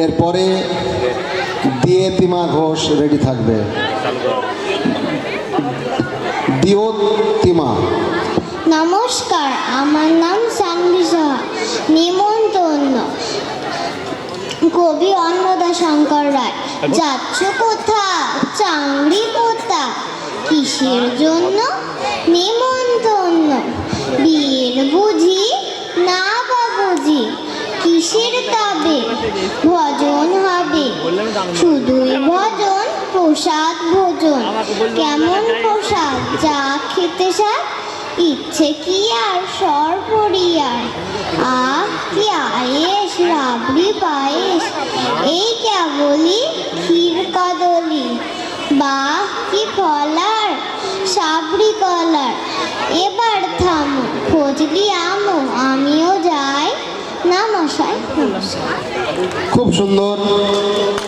এরপরে দিয়ে তিমা ঘোষ রেডি থাকবে। দিও তিমা। নমস্কার, আমার নাম সানভি সাহা। নিমন্ত্রণ কবি অন্নদা শঙ্কর রায়। যাচ্ছ কোথা চাংড়ি পোতা, কিসের জন্য নিমন্ত্রণ? বিয়ের বুঝি না বাবুজি, কিসের তবে ভজন হবে? শুধুই ভজন, প্রসাদ ভোজন। কেমন প্রসাদ যা খেতে স্বাদ, ইচ্ছে কি আর সরপরিয়ার। আহ কি আয়েস রাবড়ি পায়েস, এই কেবলি ক্ষীর কদলি। বাহ কি ফলার সাবরি কলার, এবার থামো ফজলি আমো, আমিও যাই না মশাই। খুব সুন্দর।